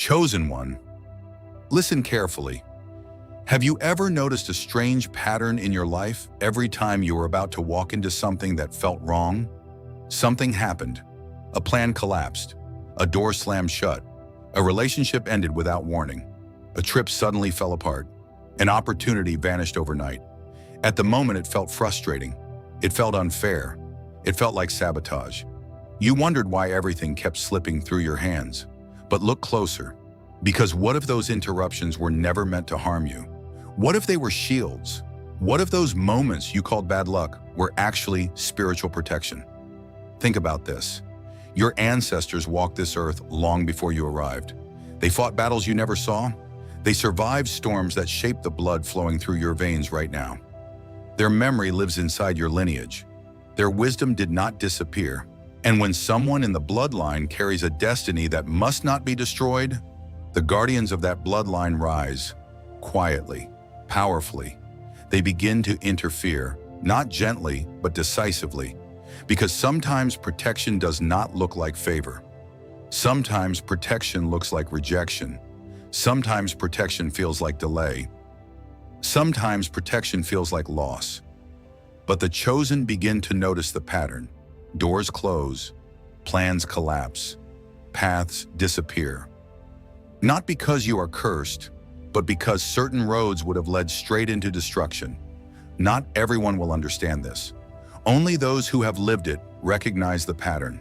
Chosen one. Listen carefully. Have you ever noticed a strange pattern in your life every time you were about to walk into something that felt wrong? Something happened. A plan collapsed. A door slammed shut. A relationship ended without warning. A trip suddenly fell apart. An opportunity vanished overnight. At the moment, it felt frustrating. It felt unfair. It felt like sabotage. You wondered why everything kept slipping through your hands. But look closer. Because what if those interruptions were never meant to harm you? What if they were shields? What if those moments you called bad luck were actually spiritual protection? Think about this. Your ancestors walked this earth long before you arrived. They fought battles you never saw. They survived storms that shaped the blood flowing through your veins right now. Their memory lives inside your lineage. Their wisdom did not disappear. And when someone in the bloodline carries a destiny that must not be destroyed, the guardians of that bloodline rise, quietly, powerfully. They begin to interfere, not gently, but decisively. Because sometimes protection does not look like favor. Sometimes protection looks like rejection. Sometimes protection feels like delay. Sometimes protection feels like loss. But the chosen begin to notice the pattern. Doors close, plans collapse, paths disappear. Not because you are cursed, but because certain roads would have led straight into destruction. Not everyone will understand this. Only those who have lived it recognize the pattern.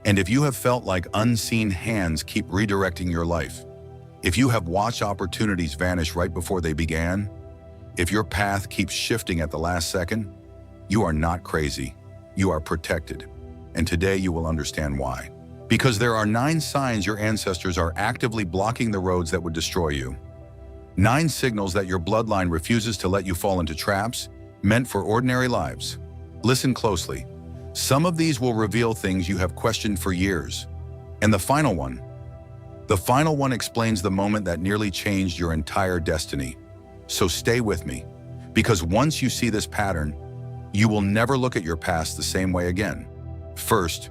And if you have felt like unseen hands keep redirecting your life, if you have watched opportunities vanish right before they began, if your path keeps shifting at the last second, you are not crazy. You are protected. And today you will understand why. Because there are 9 signs your ancestors are actively blocking the roads that would destroy you. 9 signals that your bloodline refuses to let you fall into traps meant for ordinary lives. Listen closely. Some of these will reveal things you have questioned for years. And the final one explains the moment that nearly changed your entire destiny. So stay with me, because once you see this pattern, you will never look at your past the same way again. First,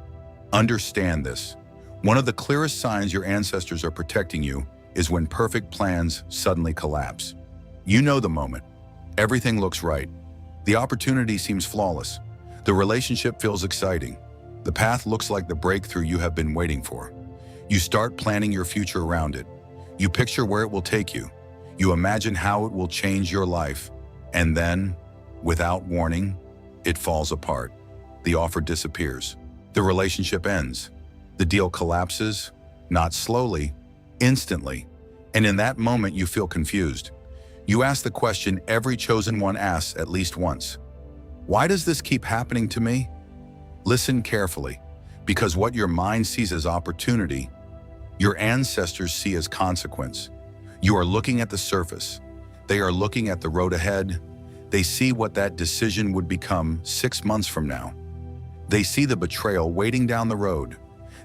understand this. One of the clearest signs your ancestors are protecting you is when perfect plans suddenly collapse. You know the moment. Everything looks right. The opportunity seems flawless. The relationship feels exciting. The path looks like the breakthrough you have been waiting for. You start planning your future around it. You picture where it will take you. You imagine how it will change your life. And then, without warning, it falls apart. The offer disappears. The relationship ends. The deal collapses, not slowly, instantly. And in that moment, you feel confused. You ask the question every chosen one asks at least once. Why does this keep happening to me? Listen carefully, because what your mind sees as opportunity, your ancestors see as consequence. You are looking at the surface. They are looking at the road ahead. They see what that decision would become 6 months from now. They see the betrayal waiting down the road.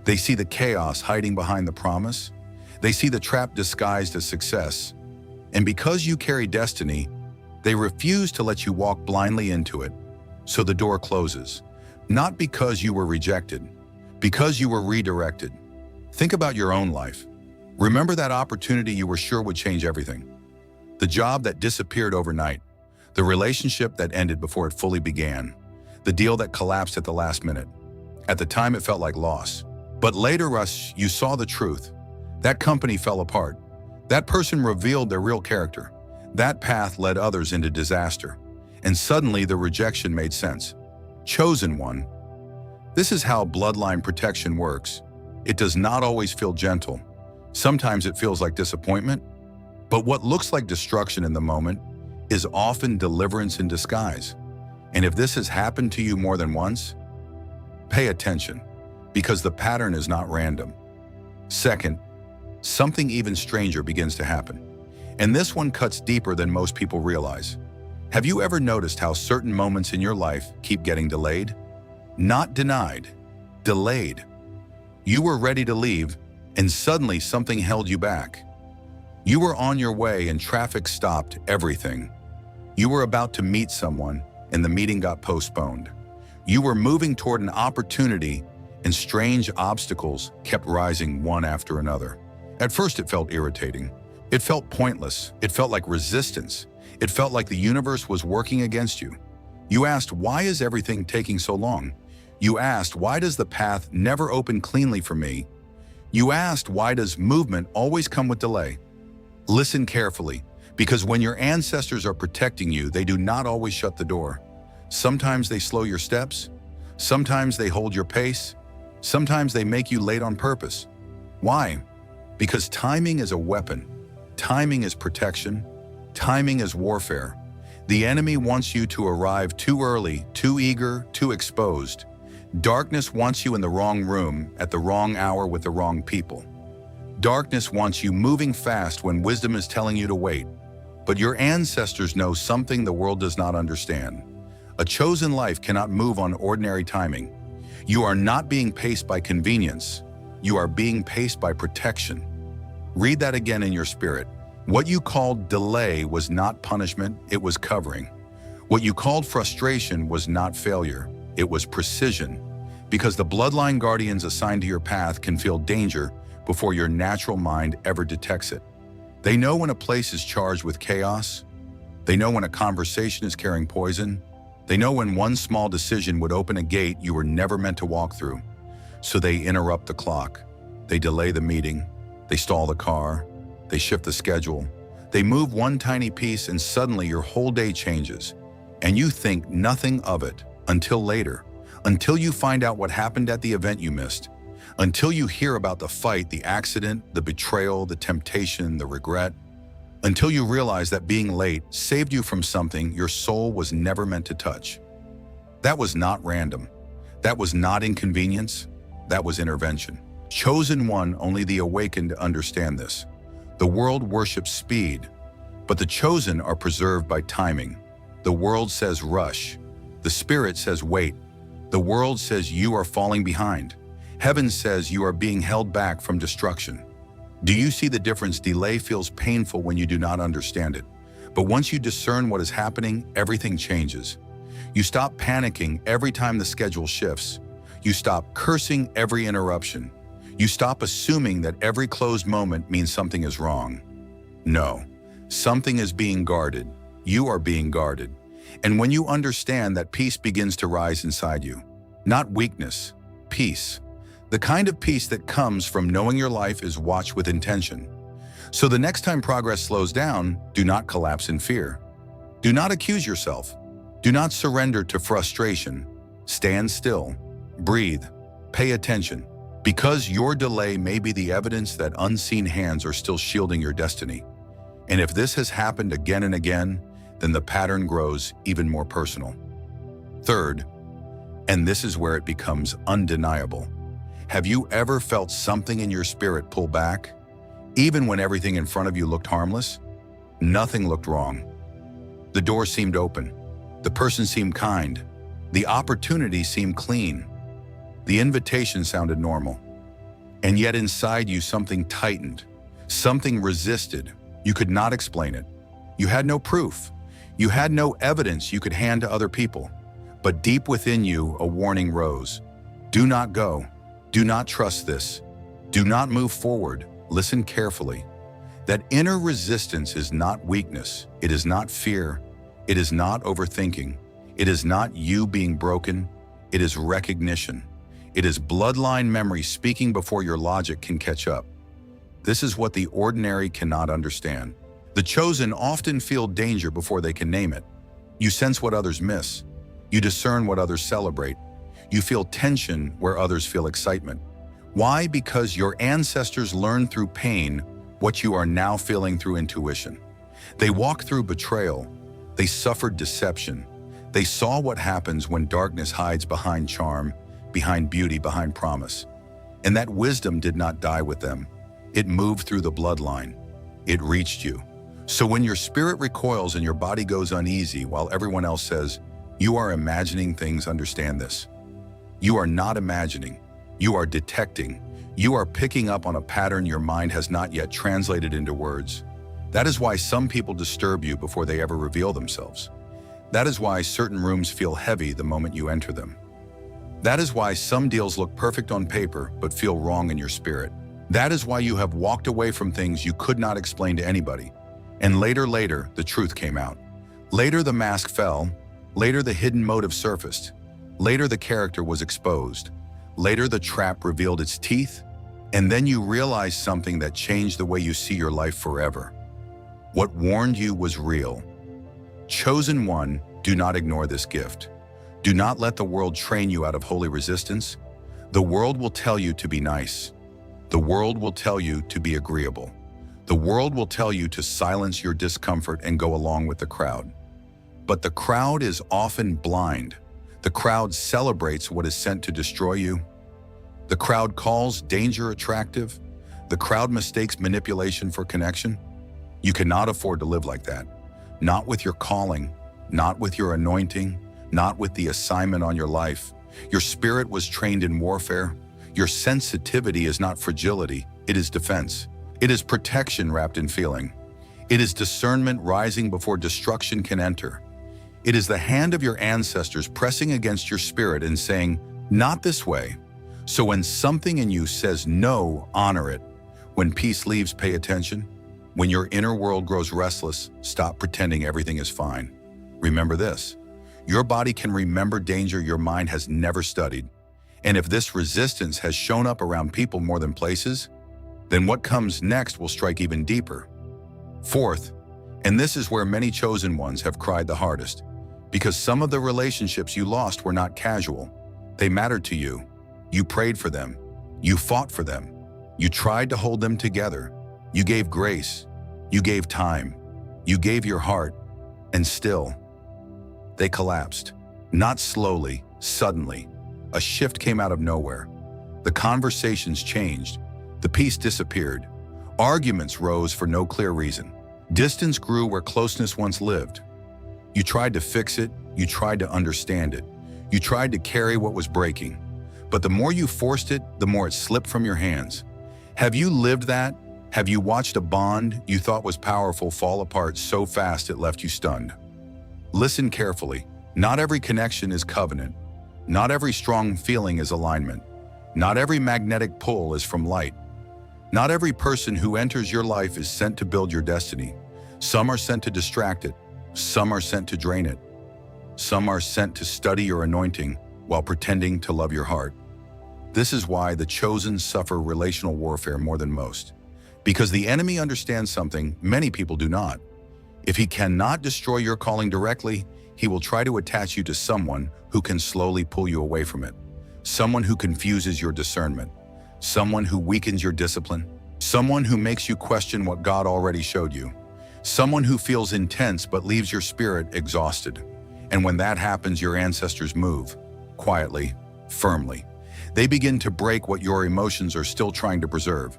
They see the chaos hiding behind the promise. They see the trap disguised as success. And because you carry destiny, they refuse to let you walk blindly into it. So the door closes. Not because you were rejected, because you were redirected. Think about your own life. Remember that opportunity you were sure would change everything. The job that disappeared overnight. The relationship that ended before it fully began. The deal that collapsed at the last minute. At the time, it felt like loss. But later, Russ, you saw the truth. That company fell apart. That person revealed their real character. That path led others into disaster. And suddenly, the rejection made sense. Chosen one. This is how bloodline protection works. It does not always feel gentle. Sometimes it feels like disappointment. But what looks like destruction in the moment is often deliverance in disguise. And if this has happened to you more than once, pay attention, because the pattern is not random. Second, something even stranger begins to happen. And this one cuts deeper than most people realize. Have you ever noticed how certain moments in your life keep getting delayed? Not denied, delayed. You were ready to leave, and suddenly something held you back. You were on your way and traffic stopped everything. You were about to meet someone, and the meeting got postponed. You were moving toward an opportunity, and strange obstacles kept rising one after another. At first it felt irritating. It felt pointless. It felt like resistance. It felt like the universe was working against you. You asked, why is everything taking so long? You asked, why does the path never open cleanly for me? You asked, why does movement always come with delay? Listen carefully, because when your ancestors are protecting you, they do not always shut the door. Sometimes they slow your steps. Sometimes they hold your pace. Sometimes they make you late on purpose. Why? Because timing is a weapon. Timing is protection. Timing is warfare. The enemy wants you to arrive too early, too eager, too exposed. Darkness wants you in the wrong room, at the wrong hour with the wrong people. Darkness wants you moving fast when wisdom is telling you to wait. But your ancestors know something the world does not understand. A chosen life cannot move on ordinary timing. You are not being paced by convenience. You are being paced by protection. Read that again in your spirit. What you called delay was not punishment, it was covering. What you called frustration was not failure, it was precision. Because the bloodline guardians assigned to your path can feel danger before your natural mind ever detects it. They know when a place is charged with chaos. They know when a conversation is carrying poison. They know when one small decision would open a gate you were never meant to walk through. So they interrupt the clock. They delay the meeting. They stall the car. They shift the schedule. They move one tiny piece and suddenly your whole day changes. And you think nothing of it until later, until you find out what happened at the event you missed, until you hear about the fight, the accident, the betrayal, the temptation, the regret, until you realize that being late saved you from something your soul was never meant to touch. That was not random. That was not inconvenience. That was intervention. Chosen one, only the awakened understand this. The world worships speed, but the chosen are preserved by timing. The world says rush. The spirit says wait. The world says you are falling behind. Heaven says you are being held back from destruction. Do you see the difference? Delay feels painful when you do not understand it. But once you discern what is happening, everything changes. You stop panicking every time the schedule shifts. You stop cursing every interruption. You stop assuming that every closed moment means something is wrong. No, something is being guarded. You are being guarded. And when you understand that, peace begins to rise inside you. Not weakness, peace. The kind of peace that comes from knowing your life is watched with intention. So the next time progress slows down, do not collapse in fear. Do not accuse yourself. Do not surrender to frustration. Stand still. Breathe. Pay attention. Because your delay may be the evidence that unseen hands are still shielding your destiny. And if this has happened again and again, then the pattern grows even more personal. Third, and this is where it becomes undeniable. Have you ever felt something in your spirit pull back? Even when everything in front of you looked harmless? Nothing looked wrong. The door seemed open. The person seemed kind. The opportunity seemed clean. The invitation sounded normal. And yet inside you something tightened. Something resisted. You could not explain it. You had no proof. You had no evidence you could hand to other people. But deep within you, a warning rose. Do not go. Do not trust this. Do not move forward. Listen carefully. That inner resistance is not weakness. It is not fear. It is not overthinking. It is not you being broken. It is recognition. It is bloodline memory speaking before your logic can catch up. This is what the ordinary cannot understand. The chosen often feel danger before they can name it. You sense what others miss. You discern what others celebrate. You feel tension where others feel excitement. Why? Because your ancestors learned through pain what you are now feeling through intuition. They walked through betrayal. They suffered deception. They saw what happens when darkness hides behind charm, behind beauty, behind promise. And that wisdom did not die with them. It moved through the bloodline. It reached you. So when your spirit recoils and your body goes uneasy while everyone else says, you are imagining things, understand this. You are not imagining. You are detecting. You are picking up on a pattern your mind has not yet translated into words. That is why some people disturb you before they ever reveal themselves. That is why certain rooms feel heavy the moment you enter them. That is why some deals look perfect on paper but feel wrong in your spirit. That is why you have walked away from things you could not explain to anybody. And later, the truth came out. Later, the mask fell. Later, the hidden motive surfaced. Later, the character was exposed. Later, the trap revealed its teeth. And then you realized something that changed the way you see your life forever. What warned you was real. Chosen one, do not ignore this gift. Do not let the world train you out of holy resistance. The world will tell you to be nice. The world will tell you to be agreeable. The world will tell you to silence your discomfort and go along with the crowd. But the crowd is often blind. The crowd celebrates what is sent to destroy you. The crowd calls danger attractive. The crowd mistakes manipulation for connection. You cannot afford to live like that. Not with your calling, not with your anointing, not with the assignment on your life. Your spirit was trained in warfare. Your sensitivity is not fragility, it is defense. It is protection wrapped in feeling. It is discernment rising before destruction can enter. It is the hand of your ancestors pressing against your spirit and saying, not this way. So when something in you says no, honor it. When peace leaves, pay attention. When your inner world grows restless, stop pretending everything is fine. Remember this, your body can remember danger your mind has never studied. And if this resistance has shown up around people more than places, then what comes next will strike even deeper. Fourth, and this is where many chosen ones have cried the hardest, because some of the relationships you lost were not casual. They mattered to you. You prayed for them. You fought for them. You tried to hold them together. You gave grace. You gave time. You gave your heart. And still, they collapsed. Not slowly, suddenly. A shift came out of nowhere. The conversations changed. The peace disappeared. Arguments rose for no clear reason. Distance grew where closeness once lived. You tried to fix it. You tried to understand it. You tried to carry what was breaking. But the more you forced it, the more it slipped from your hands. Have you lived that? Have you watched a bond you thought was powerful fall apart so fast it left you stunned? Listen carefully. Not every connection is covenant. Not every strong feeling is alignment. Not every magnetic pull is from light. Not every person who enters your life is sent to build your destiny. Some are sent to distract it. Some are sent to drain it. Some are sent to study your anointing while pretending to love your heart. This is why the chosen suffer relational warfare more than most. Because the enemy understands something many people do not. If he cannot destroy your calling directly, he will try to attach you to someone who can slowly pull you away from it. Someone who confuses your discernment. Someone who weakens your discipline. Someone who makes you question what God already showed you. Someone who feels intense but leaves your spirit exhausted. And when that happens, your ancestors move. Quietly, firmly. They begin to break what your emotions are still trying to preserve.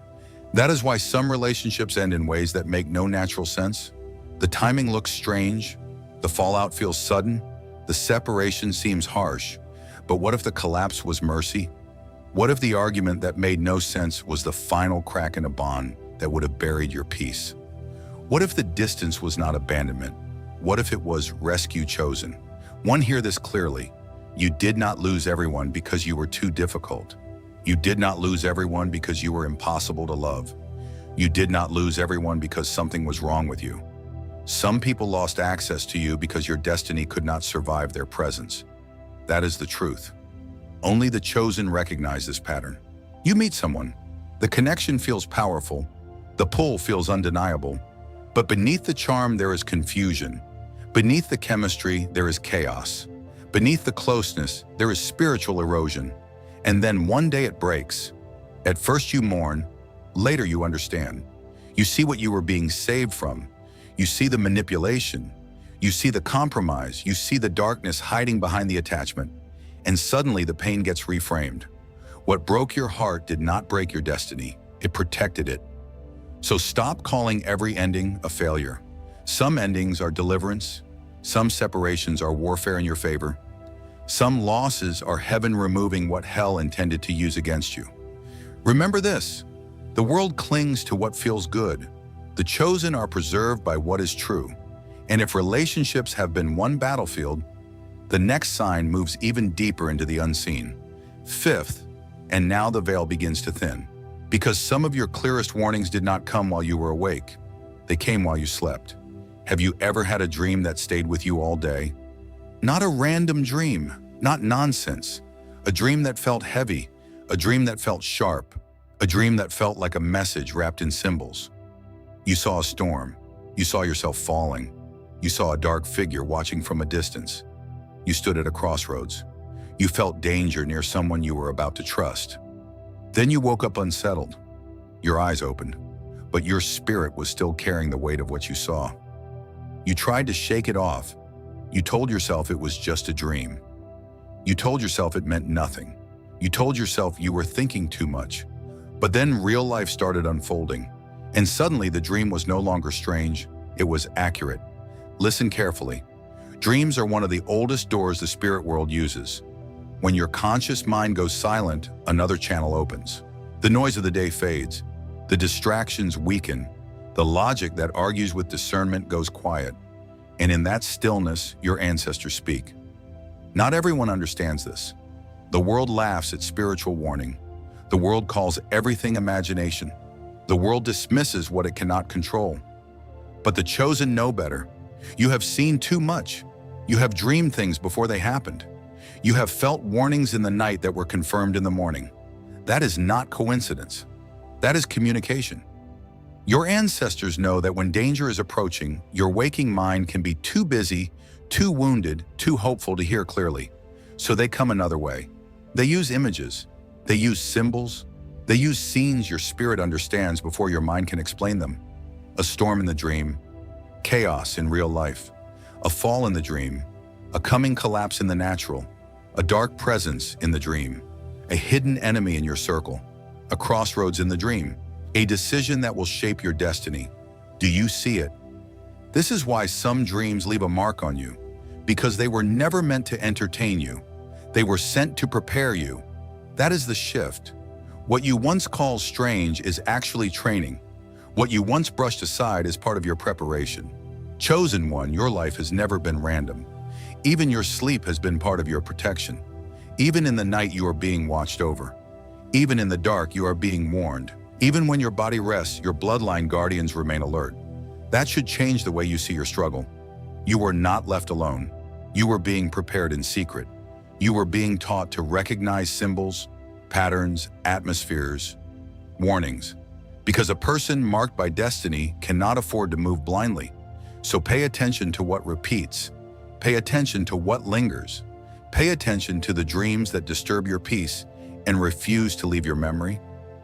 That is why some relationships end in ways that make no natural sense. The timing looks strange. The fallout feels sudden. The separation seems harsh. But what if the collapse was mercy? What if the argument that made no sense was the final crack in a bond that would have buried your peace? What if the distance was not abandonment? What if it was rescue chosen? One, hear this clearly. You did not lose everyone because you were too difficult. You did not lose everyone because you were impossible to love. You did not lose everyone because something was wrong with you. Some people lost access to you because your destiny could not survive their presence. That is the truth. Only the chosen recognize this pattern. You meet someone. The connection feels powerful. The pull feels undeniable. But beneath the charm, there is confusion. Beneath the chemistry, there is chaos. Beneath the closeness, there is spiritual erosion. And then one day it breaks. At first you mourn, later you understand. You see what you were being saved from. You see the manipulation. You see the compromise. You see the darkness hiding behind the attachment. And suddenly the pain gets reframed. What broke your heart did not break your destiny. It protected it. So stop calling every ending a failure. Some endings are deliverance. Some separations are warfare in your favor. Some losses are heaven removing what hell intended to use against you. Remember this, the world clings to what feels good. The chosen are preserved by what is true. And if relationships have been one battlefield, the next sign moves even deeper into the unseen. Fifth, and now the veil begins to thin. Because some of your clearest warnings did not come while you were awake. They came while you slept. Have you ever had a dream that stayed with you all day? Not a random dream, not nonsense. A dream that felt heavy, a dream that felt sharp, a dream that felt like a message wrapped in symbols. You saw a storm. You saw yourself falling. You saw a dark figure watching from a distance. You stood at a crossroads. You felt danger near someone you were about to trust. Then you woke up unsettled. Your eyes opened, but your spirit was still carrying the weight of what you saw. You tried to shake it off. You told yourself it was just a dream. You told yourself it meant nothing. You told yourself you were thinking too much. But then real life started unfolding, and suddenly the dream was no longer strange, it was accurate. Listen carefully. Dreams are one of the oldest doors the spirit world uses. When your conscious mind goes silent, another channel opens. The noise of the day fades. The distractions weaken. The logic that argues with discernment goes quiet. And in that stillness, your ancestors speak. Not everyone understands this. The world laughs at spiritual warning. The world calls everything imagination. The world dismisses what it cannot control. But the chosen know better. You have seen too much. You have dreamed things before they happened. You have felt warnings in the night that were confirmed in the morning. That is not coincidence. That is communication. Your ancestors know that when danger is approaching, your waking mind can be too busy, too wounded, too hopeful to hear clearly. So they come another way. They use images. They use symbols. They use scenes your spirit understands before your mind can explain them. A storm in the dream, chaos in real life, a fall in the dream, a coming collapse in the natural, a dark presence in the dream, a hidden enemy in your circle, a crossroads in the dream, a decision that will shape your destiny. Do you see it? This is why some dreams leave a mark on you, because they were never meant to entertain you. They were sent to prepare you. That is the shift. What you once called strange is actually training. What you once brushed aside is part of your preparation. Chosen one, your life has never been random. Even your sleep has been part of your protection. Even in the night, you are being watched over. Even in the dark, you are being warned. Even when your body rests, your bloodline guardians remain alert. That should change the way you see your struggle. You were not left alone. You were being prepared in secret. You were being taught to recognize symbols, patterns, atmospheres, warnings. Because a person marked by destiny cannot afford to move blindly. So pay attention to what repeats. Pay attention to what lingers. Pay attention to the dreams that disturb your peace and refuse to leave your memory.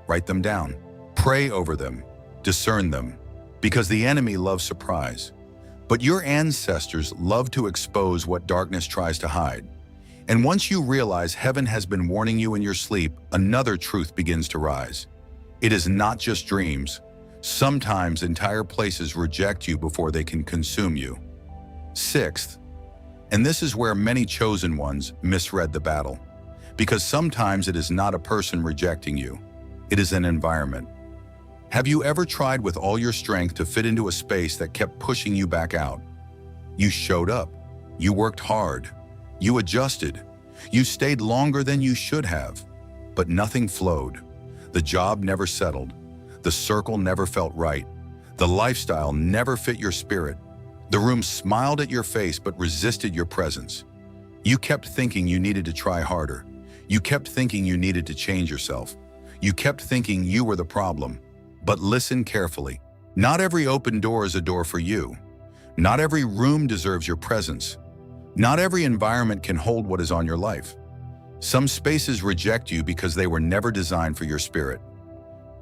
Write them down. Pray over them. Discern them. Because the enemy loves surprise. But your ancestors love to expose what darkness tries to hide. And once you realize heaven has been warning you in your sleep, another truth begins to rise. It is not just dreams. Sometimes entire places reject you before they can consume you. Sixth, and this is where many chosen ones misread the battle. Because sometimes it is not a person rejecting you. It is an environment. Have you ever tried with all your strength to fit into a space that kept pushing you back out? You showed up. You worked hard. You adjusted. You stayed longer than you should have. But nothing flowed. The job never settled. The circle never felt right. The lifestyle never fit your spirit. The room smiled at your face but resisted your presence. You kept thinking you needed to try harder. You kept thinking you needed to change yourself. You kept thinking you were the problem. But listen carefully. Not every open door is a door for you. Not every room deserves your presence. Not every environment can hold what is on your life. Some spaces reject you because they were never designed for your spirit.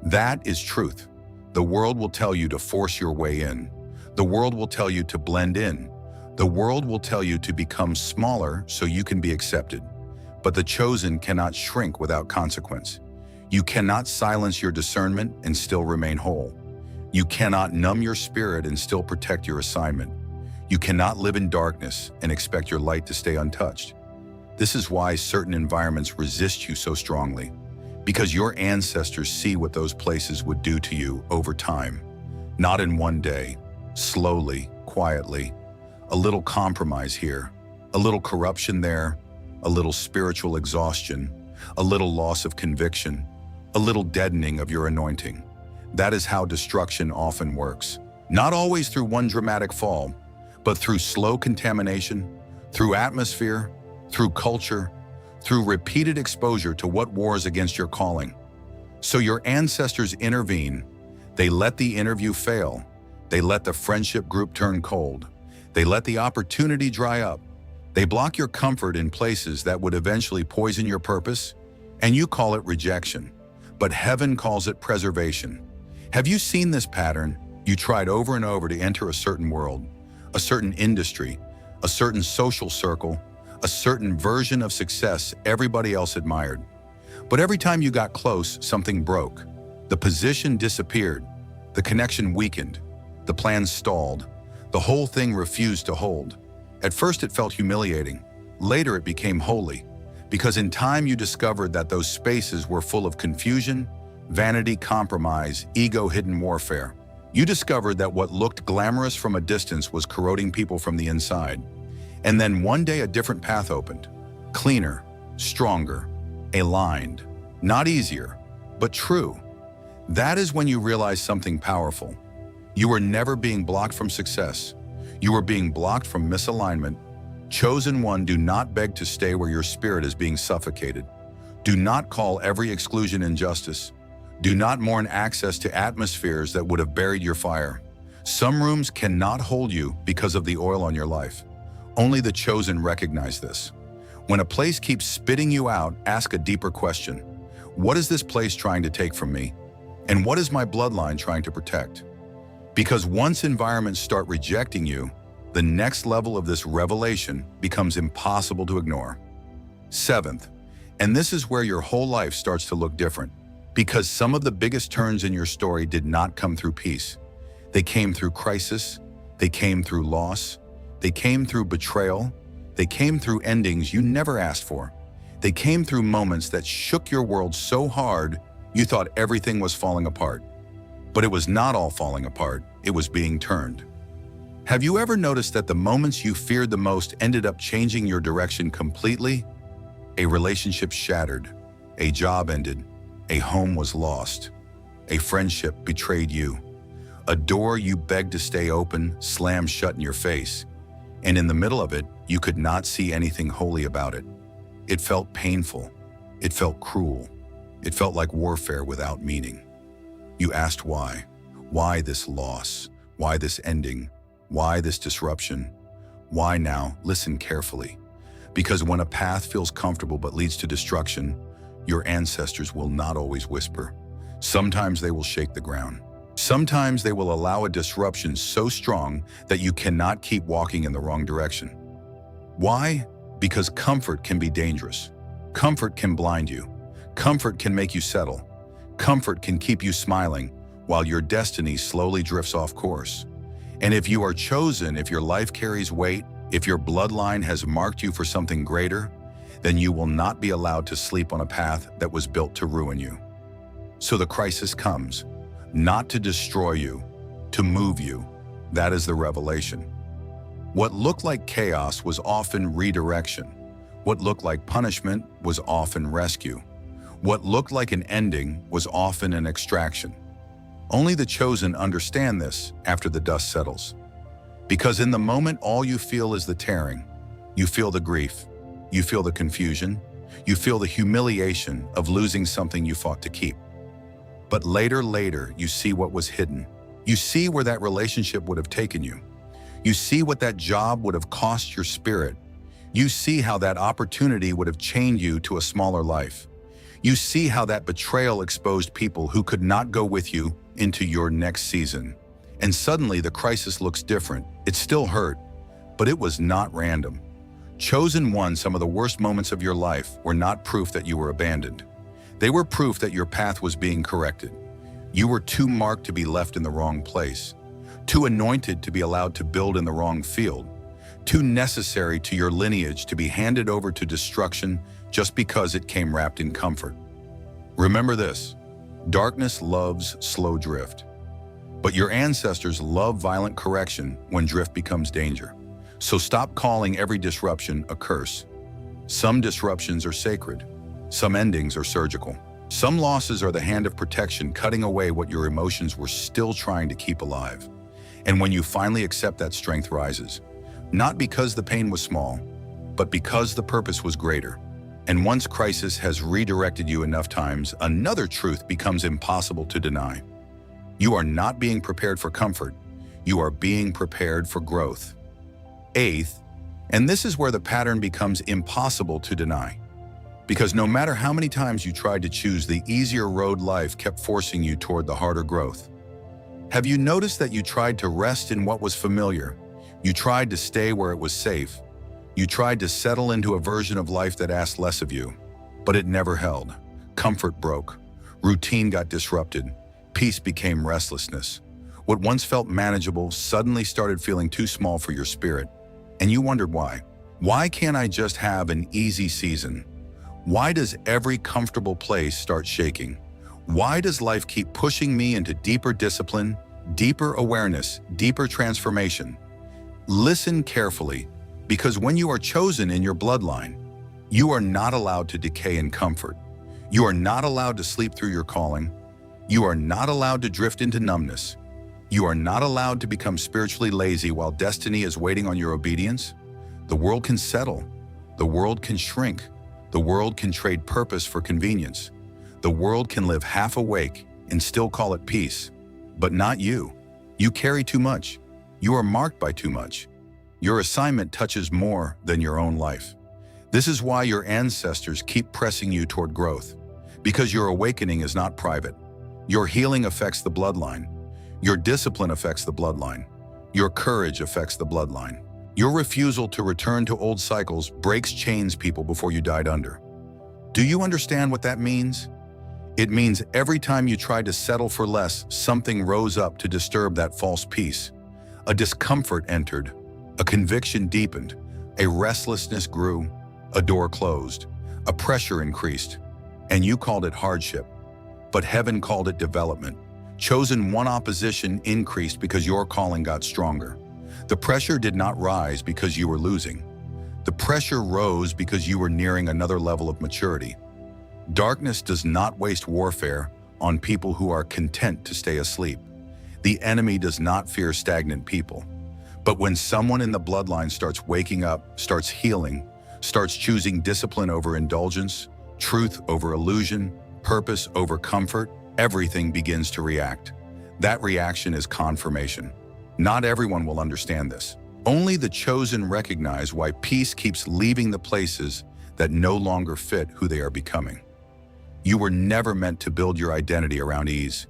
That is truth. The world will tell you to force your way in. The world will tell you to blend in. The world will tell you to become smaller so you can be accepted. But the chosen cannot shrink without consequence. You cannot silence your discernment and still remain whole. You cannot numb your spirit and still protect your assignment. You cannot live in darkness and expect your light to stay untouched. This is why certain environments resist you so strongly, because your ancestors see what those places would do to you over time. Not in one day, slowly, quietly, a little compromise here, a little corruption there, a little spiritual exhaustion, a little loss of conviction, a little deadening of your anointing. That is how destruction often works. Not always through one dramatic fall, but through slow contamination, through atmosphere, through culture, through repeated exposure to what wars against your calling. So your ancestors intervene. They let the interview fail. They let the friendship group turn cold. They let the opportunity dry up. They block your comfort in places that would eventually poison your purpose, and you call it rejection. But heaven calls it preservation. Have you seen this pattern? You tried over and over to enter a certain world, a certain industry, a certain social circle, a certain version of success everybody else admired. But every time you got close, something broke. The position disappeared. The connection weakened. The plan stalled. The whole thing refused to hold. At first it felt humiliating. Later it became holy. Because in time you discovered that those spaces were full of confusion, vanity, compromise, ego-hidden warfare. You discovered that what looked glamorous from a distance was corroding people from the inside. And then one day a different path opened. Cleaner, stronger, aligned. Not easier, but true. That is when you realize something powerful. You were never being blocked from success. You were being blocked from misalignment. Chosen one, do not beg to stay where your spirit is being suffocated. Do not call every exclusion injustice. Do not mourn access to atmospheres that would have buried your fire. Some rooms cannot hold you because of the oil on your life. Only the chosen recognize this. When a place keeps spitting you out, ask a deeper question. What is this place trying to take from me? And what is my bloodline trying to protect? Because once environments start rejecting you, the next level of this revelation becomes impossible to ignore. Seventh, and this is where your whole life starts to look different, because some of the biggest turns in your story did not come through peace. They came through crisis, they came through loss, they came through betrayal, they came through endings you never asked for. They came through moments that shook your world so hard you thought everything was falling apart. But it was not all falling apart, it was being turned. Have you ever noticed that the moments you feared the most ended up changing your direction completely? A relationship shattered, a job ended, a home was lost, a friendship betrayed you, a door you begged to stay open slammed shut in your face, and in the middle of it, you could not see anything holy about it. It felt painful, it felt cruel, it felt like warfare without meaning. You asked why. Why this loss? Why this ending? Why this disruption? Why now? Listen carefully. Because when a path feels comfortable but leads to destruction, your ancestors will not always whisper. Sometimes they will shake the ground. Sometimes they will allow a disruption so strong that you cannot keep walking in the wrong direction. Why? Because comfort can be dangerous. Comfort can blind you. Comfort can make you settle. Comfort can keep you smiling while your destiny slowly drifts off course. And if you are chosen, if your life carries weight, if your bloodline has marked you for something greater, then you will not be allowed to sleep on a path that was built to ruin you. So the crisis comes, not to destroy you, to move you. That is the revelation. What looked like chaos was often redirection. What looked like punishment was often rescue. What looked like an ending was often an extraction. Only the chosen understand this after the dust settles. Because in the moment, all you feel is the tearing. You feel the grief. You feel the confusion. You feel the humiliation of losing something you fought to keep. But later, you see what was hidden. You see where that relationship would have taken you. You see what that job would have cost your spirit. You see how that opportunity would have chained you to a smaller life. You see how that betrayal exposed people who could not go with you into your next season. And suddenly the crisis looks different. It still hurt, but it was not random. Chosen one, some of the worst moments of your life were not proof that you were abandoned. They were proof that your path was being corrected. You were too marked to be left in the wrong place, too anointed to be allowed to build in the wrong field, too necessary to your lineage to be handed over to destruction just because it came wrapped in comfort. Remember this, darkness loves slow drift, but your ancestors love violent correction when drift becomes danger. So stop calling every disruption a curse. Some disruptions are sacred. Some endings are surgical. Some losses are the hand of protection cutting away what your emotions were still trying to keep alive. And when you finally accept, that strength rises. Not because the pain was small, but because the purpose was greater. And once crisis has redirected you enough times, another truth becomes impossible to deny. You are not being prepared for comfort. You are being prepared for growth. Eighth, and this is where the pattern becomes impossible to deny. Because no matter how many times you tried to choose the easier road, life kept forcing you toward the harder growth. Have you noticed that you tried to rest in what was familiar? You tried to stay where it was safe. You tried to settle into a version of life that asked less of you, but it never held. Comfort broke. Routine got disrupted. Peace became restlessness. What once felt manageable suddenly started feeling too small for your spirit. And you wondered why. Why can't I just have an easy season? Why does every comfortable place start shaking? Why does life keep pushing me into deeper discipline, deeper awareness, deeper transformation? Listen carefully, because when you are chosen in your bloodline, you are not allowed to decay in comfort. You are not allowed to sleep through your calling. You are not allowed to drift into numbness. You are not allowed to become spiritually lazy while destiny is waiting on your obedience. The world can settle. The world can shrink. The world can trade purpose for convenience. The world can live half awake and still call it peace. But not you. You carry too much. You are marked by too much. Your assignment touches more than your own life. This is why your ancestors keep pressing you toward growth. Because your awakening is not private. Your healing affects the bloodline. Your discipline affects the bloodline. Your courage affects the bloodline. Your refusal to return to old cycles breaks chains people before you died under. Do you understand what that means? It means every time you tried to settle for less, something rose up to disturb that false peace. A discomfort entered, a conviction deepened, a restlessness grew, a door closed, a pressure increased, and you called it hardship. But heaven called it development. Chosen one, opposition increased because your calling got stronger. The pressure did not rise because you were losing. The pressure rose because you were nearing another level of maturity. Darkness does not waste warfare on people who are content to stay asleep. The enemy does not fear stagnant people. But when someone in the bloodline starts waking up, starts healing, starts choosing discipline over indulgence, truth over illusion, purpose over comfort, everything begins to react. That reaction is confirmation. Not everyone will understand this. Only the chosen recognize why peace keeps leaving the places that no longer fit who they are becoming. You were never meant to build your identity around ease.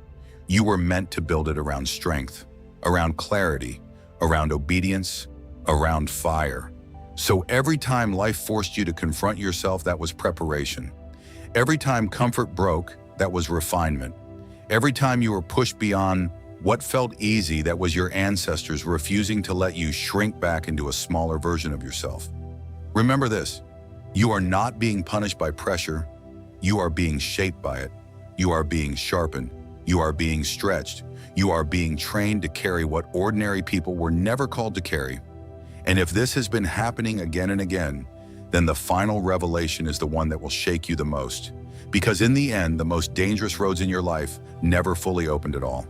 You were meant to build it around strength, around clarity, around obedience, around fire. So every time life forced you to confront yourself, that was preparation. Every time comfort broke, that was refinement. Every time you were pushed beyond what felt easy, that was your ancestors refusing to let you shrink back into a smaller version of yourself. Remember this, you are not being punished by pressure. You are being shaped by it. You are being sharpened. You are being stretched. You are being trained to carry what ordinary people were never called to carry. And if this has been happening again and again, then the final revelation is the one that will shake you the most. Because in the end, the most dangerous roads in your life never fully opened at all.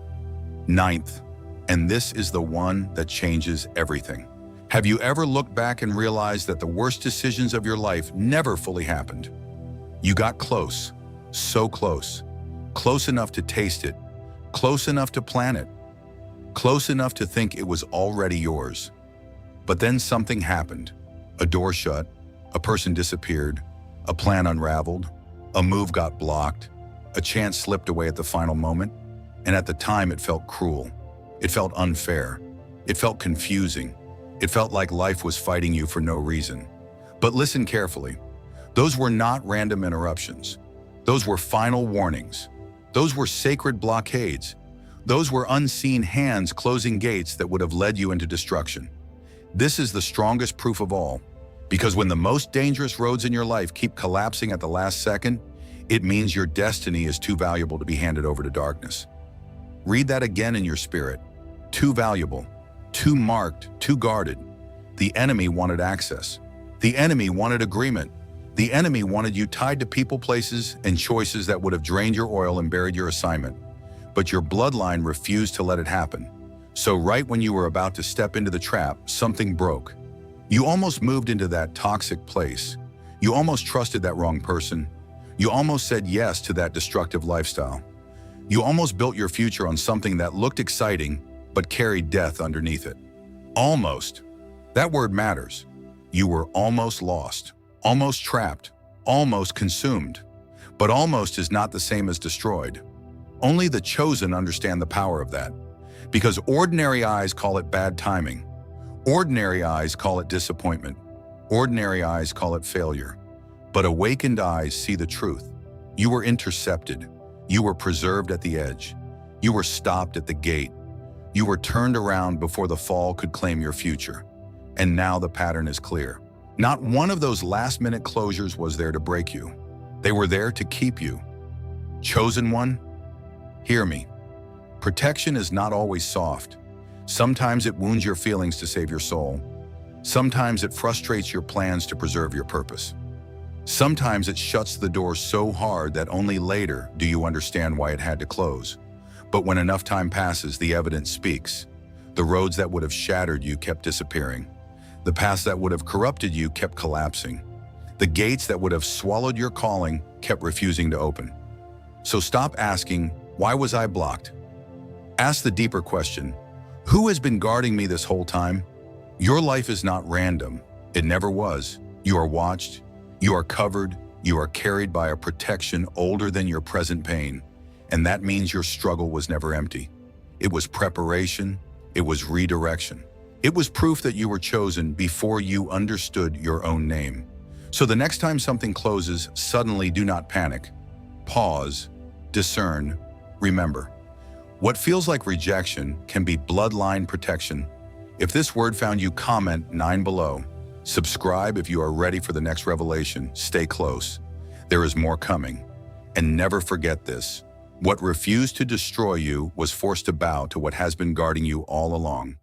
Ninth, and this is the one that changes everything. Have you ever looked back and realized that the worst decisions of your life never fully happened? You got close, so close, close enough to taste it, close enough to plan it, close enough to think it was already yours. But then something happened. A door shut, a person disappeared, a plan unraveled, a move got blocked, a chance slipped away at the final moment. And at the time, it felt cruel. It felt unfair. It felt confusing. It felt like life was fighting you for no reason. But listen carefully. Those were not random interruptions. Those were final warnings. Those were sacred blockades. Those were unseen hands closing gates that would have led you into destruction. This is the strongest proof of all, because when the most dangerous roads in your life keep collapsing at the last second, it means your destiny is too valuable to be handed over to darkness. Read that again in your spirit. Too valuable, too marked, too guarded. The enemy wanted access. The enemy wanted agreement. The enemy wanted you tied to people, places, and choices that would have drained your oil and buried your assignment. But your bloodline refused to let it happen. So right when you were about to step into the trap, something broke. You almost moved into that toxic place. You almost trusted that wrong person. You almost said yes to that destructive lifestyle. You almost built your future on something that looked exciting, but carried death underneath it. Almost. That word matters. You were almost lost, almost trapped, almost consumed. But almost is not the same as destroyed. Only the chosen understand the power of that. Because ordinary eyes call it bad timing. Ordinary eyes call it disappointment. Ordinary eyes call it failure. But awakened eyes see the truth. You were intercepted. You were preserved at the edge. You were stopped at the gate. You were turned around before the fall could claim your future. And now the pattern is clear. Not one of those last-minute closures was there to break you. They were there to keep you. Chosen one, hear me. Protection is not always soft. Sometimes it wounds your feelings to save your soul. Sometimes it frustrates your plans to preserve your purpose. Sometimes it shuts the door so hard that only later do you understand why it had to close. But when enough time passes, the evidence speaks. The roads that would have shattered you kept disappearing. The paths that would have corrupted you kept collapsing. The gates that would have swallowed your calling kept refusing to open. So stop asking, why was I blocked? Ask the deeper question, who has been guarding me this whole time? Your life is not random. It never was. You are watched. You are covered. You are carried by a protection older than your present pain. And that means your struggle was never empty. It was preparation. It was redirection. It was proof that you were chosen before you understood your own name. So the next time something closes, suddenly do not panic. Pause, discern, remember. What feels like rejection can be bloodline protection. If this word found you, comment 9 below. Subscribe if you are ready for the next revelation. Stay close. There is more coming. And never forget this. What refused to destroy you was forced to bow to what has been guarding you all along.